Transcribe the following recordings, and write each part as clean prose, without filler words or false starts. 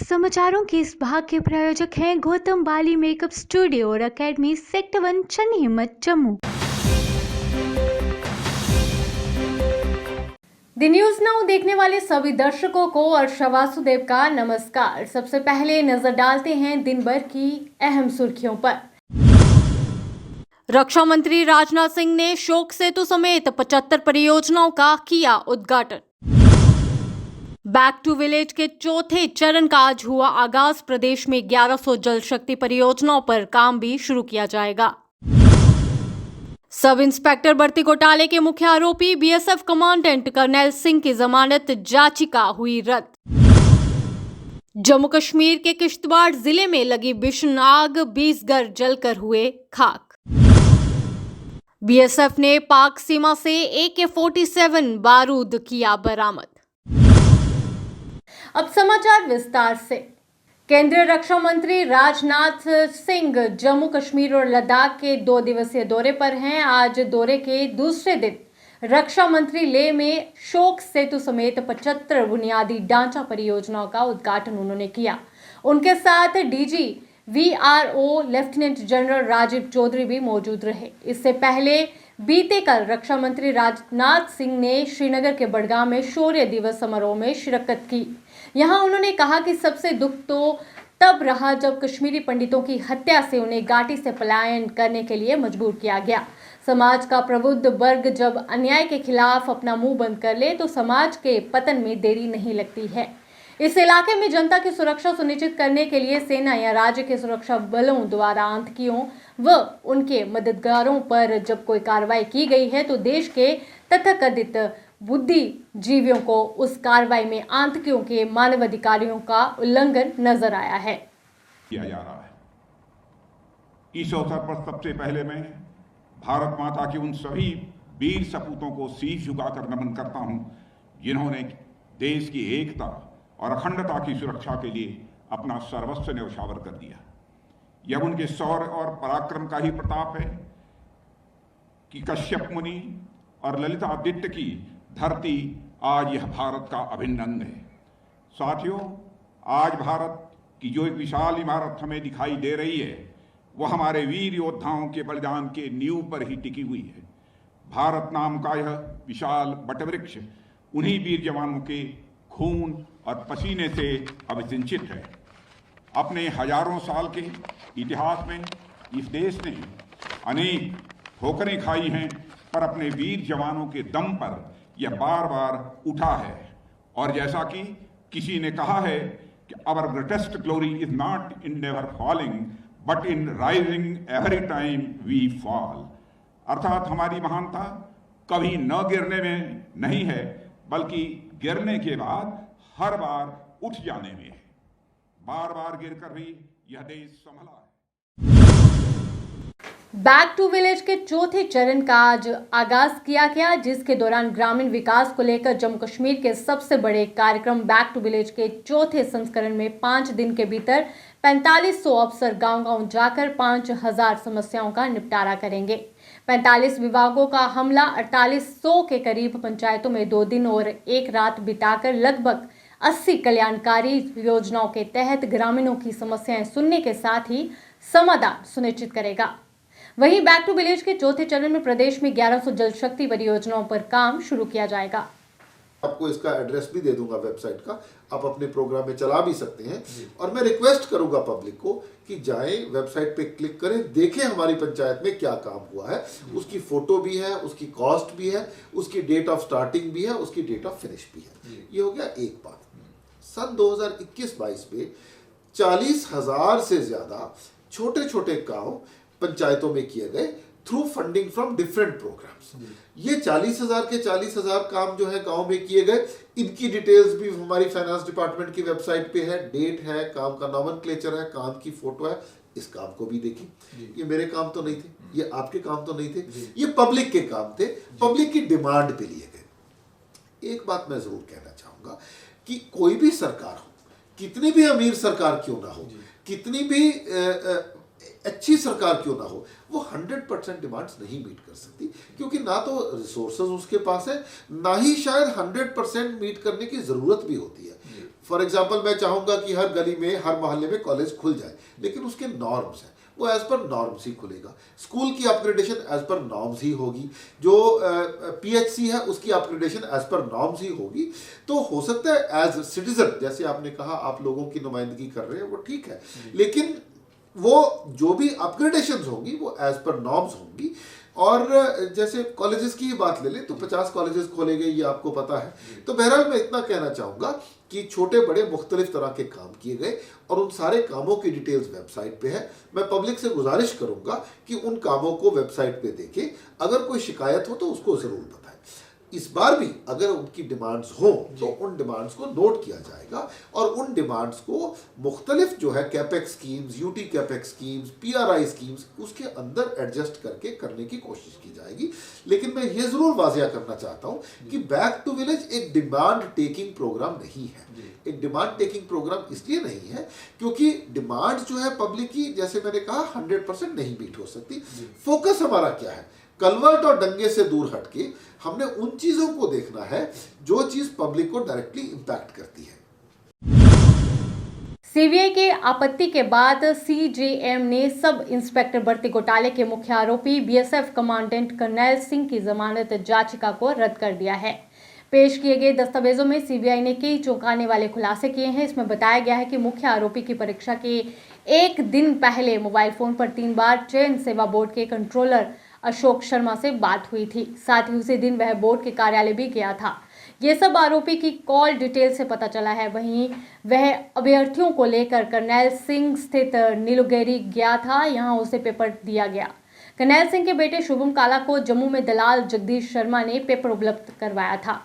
समाचारों के इस भाग के प्रायोजक हैं गौतम बाली मेकअप स्टूडियो और एकेडमी सेक्टर 1 चन्नी हिम्मत जम्मू। द न्यूज नाउ देखने वाले सभी दर्शकों को अर्षा वासुदेव का नमस्कार। सबसे पहले नजर डालते हैं दिन भर की अहम सुर्खियों पर। रक्षा मंत्री राजनाथ सिंह ने शोक सेतु समेत 75 परियोजनाओं का किया उद्घाटन। बैक टू विलेज के चौथे चरण का आज हुआ आगाज। प्रदेश में 1100 जल शक्ति परियोजनाओं पर काम भी शुरू किया जाएगा। सब इंस्पेक्टर भर्ती घोटाले के मुख्य आरोपी बीएसएफ कमांडेंट कर्नल सिंह की जमानत याचिका हुई रद्द। जम्मू कश्मीर के किश्तवाड़ जिले में लगी भीषण आग, 20 घर जलकर हुए खाक। बीएसएफ ने पाक सीमा से AK-47 बारूद किया बरामद। अब समाचार विस्तार से। केंद्रीय रक्षा मंत्री राजनाथ सिंह जम्मू कश्मीर और लद्दाख के 2 दिवसीय दौरे पर हैं। आज दौरे के दूसरे दिन रक्षा मंत्री लेह में शोक सेतु समेत 75 बुनियादी ढांचा परियोजनाओं का उद्घाटन उन्होंने किया। उनके साथ DG VRO lieutenant general Rajeev Chaudhary भी मौजूद रहे। इससे पहले बीते कल रक्षा मंत्री राजनाथ सिंह ने श्रीनगर के बडगाम में शौर्य दिवस समारोह में शिरकत की। यहां उन्होंने कहा कि सबसे दुख तो तब रहा जब कश्मीरी पंडितों की हत्या से उन्हें घाटी से पलायन करने के लिए मजबूर किया गया। समाज का प्रबुद्ध वर्ग जब अन्याय के खिलाफ अपना मुंह बंद कर ले तो समाज के पतन में देरी नहीं लगती है। इस इलाके में जनता की सुरक्षा सुनिश्चित करने के लिए सेना या राज्य के सुरक्षा बलों द्वारा आतंकियों व उनके मददगारों पर जब कोई कार्रवाई की गई है तो देश के तथाकथित बुद्धिजीवियों को उस कार्रवाई में आतंकियों के मानवाधिकारों का उल्लंघन नजर आया है। किया जा रहा है। इस अवसर पर सबसे पहले मैं भारत माता के उन सभी वीर सपूतों को शीश झुकाकर नमन करता हूं जिन्होंने देश की एकता और अखंडता की सुरक्षा के लिए अपना सर्वस्व न्यौछावर कर दिया। यह उनके शौर्य और पराक्रम का ही प्रताप है कि कश्यप मुनि और ललितादित्य की धरती आज यह भारत का अभिन्न अंग है। साथियों, आज भारत की जो एक विशाल इमारत हमें दिखाई दे रही है वह हमारे वीर योद्धाओं के बलिदान के नींव पर ही टिकी हुई है। भारत नाम का यह विशाल वटवृक्ष उन्हीं वीर जवानों के खून और पसीने से अभिसिंचित है। अपने हजारों साल के इतिहास में इस देश ने अनेक ठोकरें खाई हैं, पर अपने वीर जवानों के दम पर यह बार बार उठा है। और जैसा कि किसी ने कहा है कि our greatest glory is not in never falling but in rising every time we fall. अर्थात हमारी महानता कभी न गिरने में नहीं है बल्कि गिरने के बाद हर बार उठ जाने में है। बार बार गिरकर भी यह देश संभला है। बैक टू विलेज के चौथे चरण का आज आगाज किया गया, जिसके दौरान ग्रामीण विकास को लेकर जम्मू कश्मीर के सबसे बड़े कार्यक्रम बैक टू विलेज के चौथे संस्करण में 5 दिन के भीतर 4500 अफसर गांव-गांव जाकर 5000 समस्याओं का निपटारा करेंगे। 45 विभागों का हमला 4800 के करीब पंचायतों में 2 दिन और 1 रात बिताकर लगभग 80 कल्याणकारी योजनाओं के तहत ग्रामीणों की समस्याएं सुनने के साथ ही समाधान सुनिश्चित करेगा। वहीं बैक टू विलेज के चौथे चरण में प्रदेश में 1100 जल शक्ति परियोजनाओं पर काम शुरू किया जाएगा। आपको इसका एड्रेस भी दे दूंगा वेबसाइट का, आप अपने प्रोग्राम में चला भी सकते हैं। और मैं रिक्वेस्ट करूंगा पब्लिक को कि जाएं वेबसाइट पे क्लिक करें, देखें हमारी पंचायत में क्या काम हुआ है। उसकी फोटो भी है, उसकी कॉस्ट भी है, उसकी डेट ऑफ स्टार्टिंग भी है, उसकी डेट ऑफ फिनिश भी है। ये हो गया एक बात। सन 2021-22 में 40,000 से ज्यादा छोटे छोटे काम पंचायतों में किए गए through funding from different programmes. ये 40,000 के 40,000 काम जो है गांव में किए गए, इनकी डिटेल्स भी हमारी फाइनेंस डिपार्टमेंट की वेबसाइट पे है। डेट है, काम का नॉमेनक्लेचर है, काम की फोटो है। इस काम को भी देखिए। ये मेरे काम तो नहीं थे, ये आपके काम तो नहीं थे, ये पब्लिक के काम थे, पब्लिक की डिमांड पे लिए गए। एक बात मैं जरूर कहना चाहूंगा कि कोई भी सरकार हो, कितनी भी अमीर सरकार क्यों ना हो, कितनी भी अच्छी सरकार क्यों ना हो, वो 100% डिमांड्स नहीं मीट कर सकती, क्योंकि ना तो रिसोर्सेज उसके पास है, ना ही शायद 100% मीट करने की जरूरत भी होती है। फॉर एग्जाम्पल मैं चाहूँगा कि हर गली में, हर मोहल्ले में कॉलेज खुल जाए, लेकिन उसके नॉर्म्स हैं, वो एज पर नॉर्म्स ही खुलेगा। स्कूल की अपग्रेडेशन एज पर नॉर्म्स ही होगी, जो पीएचसी है उसकी अपग्रेडेशन एज पर नॉर्म्स ही होगी। तो हो सकता है एज सिटीजन, जैसे आपने कहा आप लोगों की नुमाइंदगी कर रहे हैं, वो ठीक है, लेकिन वो जो भी अपग्रेडेशन होंगी वो एज पर नॉर्म्स होंगी। और जैसे कॉलेजेस की ही बात ले लें तो 50 कॉलेजेस खोले गए, ये आपको पता है। तो बहरहाल मैं इतना कहना चाहूँगा कि छोटे बड़े मुख्तलिफ तरह के काम किए गए और उन सारे कामों की डिटेल्स वेबसाइट पे है। मैं पब्लिक से गुजारिश करूँगा कि उन कामों को वेबसाइट पे देखें, अगर कोई शिकायत हो तो उसको ज़रूर बताएं। इस बार भी अगर उनकी डिमांड्स हो तो उन डिमांड्स को नोट किया जाएगा और उन डिमांड्स को मुख्तलिफ जो है capex schemes, UT capex schemes, PRI schemes, उसके अंदर एडजस्ट करके करने की कोशिश की जाएगी। लेकिन मैं ये ज़रूर वाजिया करना चाहता हूँ कि बैक टू विलेज एक डिमांड टेकिंग प्रोग्राम नहीं है। एक डिमांड टेकिंग प्रोग्राम इसलिए नहीं है क्योंकि डिमांड जो है पब्लिक की, जैसे मैंने कहा, 100% नहीं मीट हो सकती। फोकस हमारा क्या है? कलवर्ट और दंगे से दूर हटके हमने उन चीजों को देखना है जो चीज पब्लिक को डायरेक्टली इंपैक्ट करती है। सीबीआई के आपत्ति के बाद सीजेएम ने सब इंस्पेक्टर भर्ती घोटाले के मुख्य आरोपी बीएसएफ कमांडेंट करनैल सिंह की जमानत याचिका को रद्द कर दिया है। पेश किए गए दस्तावेजों में सीबीआई ने कई चौंकाने वाले खुलासे किए हैं। इसमें बताया गया है कि मुख्य आरोपी की परीक्षा के एक दिन पहले मोबाइल फोन पर 3 बार चयन सेवा बोर्ड के कंट्रोलर अशोक शर्मा से बात हुई थी। साथ ही उसी दिन वह बोर्ड के कार्यालय भी गया था। ये सब आरोपी की कॉल डिटेल से पता चला है। वहीं वह अभ्यर्थियों को लेकर करनैल सिंह स्थित नीलगिरी गया था, यहां उसे पेपर दिया गया। करनैल सिंह के बेटे शुभम काला को जम्मू में दलाल जगदीश शर्मा ने पेपर उपलब्ध करवाया था।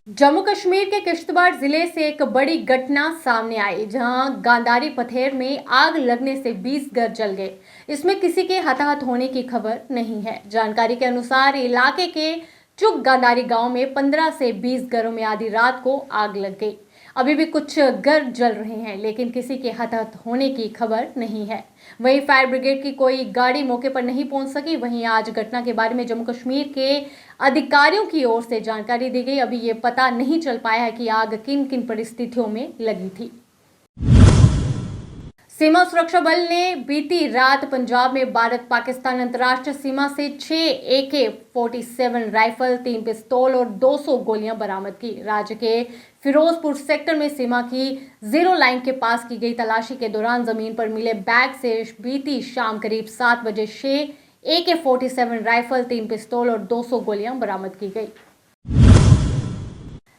जम्मू कश्मीर के किश्तवाड़ जिले से एक बड़ी घटना सामने आई, जहां गांधारी पथेर में आग लगने से 20 घर जल गए। इसमें किसी के हताहत होने की खबर नहीं है। जानकारी के अनुसार इलाके के चुक गांधारी गांव में 15 से 20 घरों में आधी रात को आग लग गई। अभी भी कुछ घर जल रहे हैं, लेकिन किसी के हताहत होने की खबर नहीं है। वहीं फायर ब्रिगेड की कोई गाड़ी मौके पर नहीं पहुंच सकी। वहीं आज घटना के बारे में जम्मू कश्मीर के अधिकारियों की ओर से जानकारी दी गई। अभी ये पता नहीं चल पाया है कि आग किन किन परिस्थितियों में लगी थी। सीमा सुरक्षा बल ने बीती रात पंजाब में भारत पाकिस्तान अंतर्राष्ट्रीय सीमा से 6 AK-47 राइफल, 3 पिस्तौल और 200 गोलियां बरामद की। राज्य के फिरोजपुर सेक्टर में सीमा की जीरो लाइन के पास की गई तलाशी के दौरान जमीन पर मिले बैग से बीती शाम करीब 7 बजे 6 AK-47 राइफल, 3 पिस्तौल और 200 गोलियां बरामद की गई।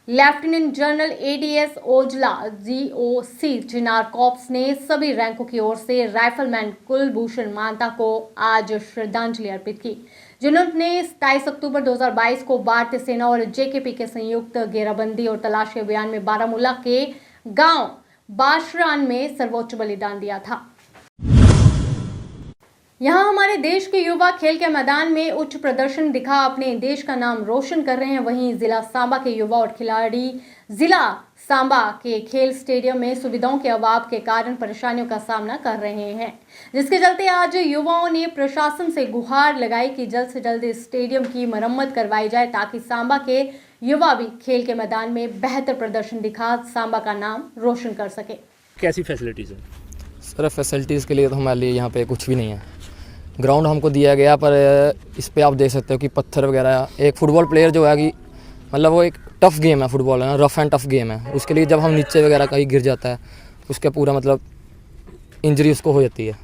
Lieutenant general ADS Aujla GOC चिनार कॉर्प्स ने सभी रैंकों की ओर से राइफलमैन कुलभूषण मानता को आज श्रद्धांजलि अर्पित की, जिन्होंने 27 अक्टूबर 2022 को भारतीय सेना और JKP के संयुक्त घेराबंदी और तलाशी अभियान में बारामूला के गांव बाशरान में सर्वोच्च बलिदान दिया था। यहाँ हमारे देश के युवा खेल के मैदान में उच्च प्रदर्शन दिखा अपने देश का नाम रोशन कर रहे हैं। वहीं जिला सांबा के युवा और खिलाड़ी जिला सांबा के खेल स्टेडियम में सुविधाओं के अभाव के कारण परेशानियों का सामना कर रहे हैं, जिसके चलते आज युवाओं ने प्रशासन से गुहार लगाई कि जल्द से जल्द इस स्टेडियम की मरम्मत करवाई जाए, ताकि सांबा के युवा भी खेल के मैदान में बेहतर प्रदर्शन दिखा सांबा का नाम रोशन कर सके। कैसी फैसिलिटीज़ है? सर फैसिलिटीज़ के लिए तो हमारे लिए यहाँ पे कुछ भी नहीं है। ग्राउंड हमको दिया गया, पर इस पे आप देख सकते हो कि पत्थर वगैरह। एक फुटबॉल प्लेयर जो है कि मतलब वो एक टफ़ गेम है, फुटबॉल है ना, रफ़ एंड टफ़ गेम है। उसके लिए जब हम नीचे वगैरह कहीं गिर जाता है उसका पूरा मतलब इंजरी उसको हो जाती है।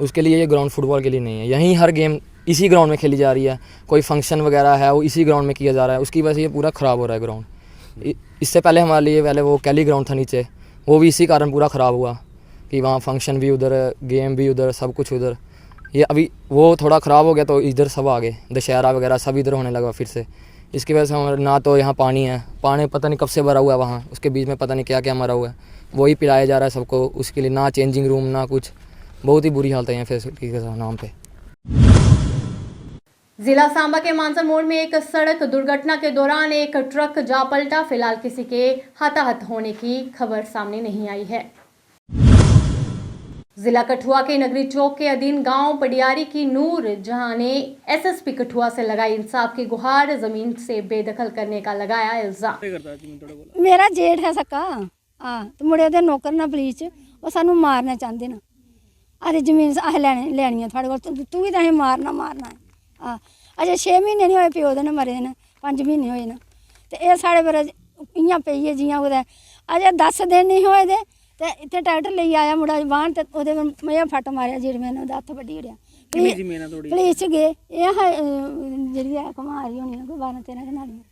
उसके लिए ये ग्राउंड फुटबॉल के लिए नहीं है। यहीं हर गेम इसी ग्राउंड में खेली जा रही है। कोई फंक्शन वगैरह है वो इसी ग्राउंड में किया जा रहा है, उसकी वजह से ये पूरा ख़राब हो रहा है ग्राउंड। इससे पहले हमारे लिए पहले वो कैली ग्राउंड था नीचे, वो भी इसी कारण पूरा ख़राब हुआ कि वहाँ फंक्शन भी उधर, गेम भी उधर, सब कुछ उधर। ये अभी वो थोड़ा ख़राब हो गया तो इधर सब आ गए, दशहरा वगैरह सब इधर होने लगा फिर से। इसकी वजह से हमारे ना तो यहाँ पानी है, पानी पता नहीं कब से भरा हुआ है वहाँ, उसके बीच में पता नहीं क्या क्या मरा हुआ है, वही पिलाया जा रहा है सबको। उसके लिए ना चेंजिंग रूम ना कुछ, बहुत ही बुरी हालत है यहाँ फैसिलिटी के नाम पे। जिला सांबा के मानसर मोड़ में एक सड़क दुर्घटना के दौरान एक ट्रक जा पलटा। फिलहाल किसी के हताहत होने की खबर सामने नहीं आई है। जिला कठुआ के नगरी चौक के अधीन गांव पडियारी की नूर जहां ने एसएसपी कठुआ से लगाई इंसाफ की गुहार, जमीन से बेदखल करने का लगाया इल्जाम। मेरा जेठ है सक्का तो मुड़े दे नौकर ना पुलिस च वो सानू मारना चाहते ना आदि जमीन अस लैनी है थोड़े को तू भी तो मारना है अजे 6 महीने नहीं होए प्यो दे मरे न 5 महीने होए न ते एह् साढ़े पर इ'यां पेई है जियां कुदै अजे 10 दिन नहीं होए दे ते इत्थे ट्रैक्टर लेई आया मुड़ा बाहन ते ओहदे में फट मारिया जेड़ मैंने ओहदा हत्थ वड्डी ओड़िया पुलिस च गए एह् जेह्ड़ी है कुमारी होनी कोई 12-13 कनालियां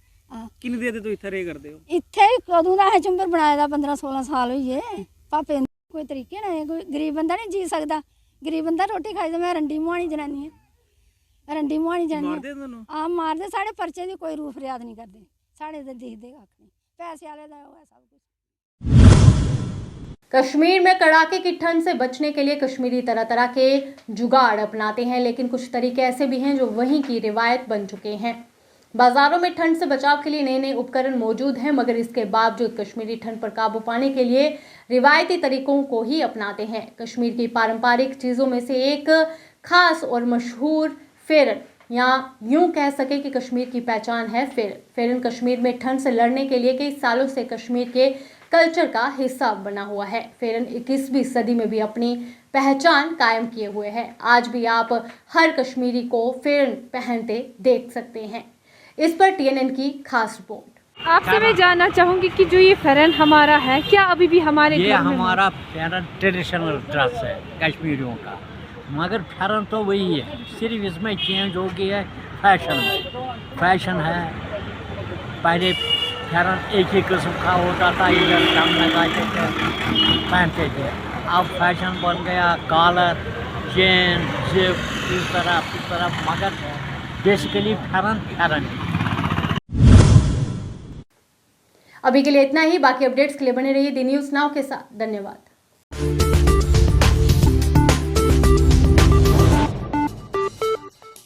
किन्नी देर तू इत्थे रेह करदे हो? इत्थे कदों दा है चुंबर बनाए दा 15-16 साल होई गे पापे कोई तरीके ना कोई गरीब बंदा नहीं जी सकदा गरीब बंदा रोटी खाई मैं रंडी मुहानी जनानी है रंडी मुहानी जनानी मारदे साढ़े परचे दी कोई रूफ रियाद नहीं करदे साढ़े ते दिखदे कक्ख नहीं पैसे वाले दा होया सब कुछ। कश्मीर में कड़ाके की ठंड से बचने के लिए कश्मीरी तरह तरह के जुगाड़ अपनाते हैं, लेकिन कुछ तरीके ऐसे भी हैं जो वहीं की रिवायत बन चुके हैं। बाजारों में ठंड से बचाव के लिए नए नए उपकरण मौजूद हैं, मगर इसके बावजूद कश्मीरी ठंड पर काबू पाने के लिए रिवायती तरीकों को ही अपनाते हैं। कश्मीर की पारंपरिक चीज़ों में से एक खास और मशहूर फेरन, या यूं कह सके कि कश्मीर की पहचान है फेरन कश्मीर में ठंड से लड़ने के लिए कई सालों से कश्मीर के कल्चर का हिस्सा बना हुआ है। फेरन 21वीं सदी में भी अपनी पहचान कायम किए हुए है। आज भी आप हर कश्मीरी को फेरन पहनते देख सकते हैं। इस पर TNN की खास रिपोर्ट। आपसे मैं जानना चाहूंगी कि जो ये फेरन हमारा है क्या अभी भी हमारे ये हमारा फेरन ट्रेडिशनल ड्रेस है कश्मीरियों का, मगर फेरन तो वही है, सिर्फ इसमें चेंज हो गई है फैशन है। पहले फेरन एक ही किस्म का होता था, इधर दम लगाते थे पहनते थे, अब फैशन बन गया कॉलर चेन जिप इस तरह मगर बेसिकली फेरन। अभी के लिए इतना ही। बाकी अपडेट्स के लिए बने रहिए दी न्यूज़ नाउ के साथ। धन्यवाद।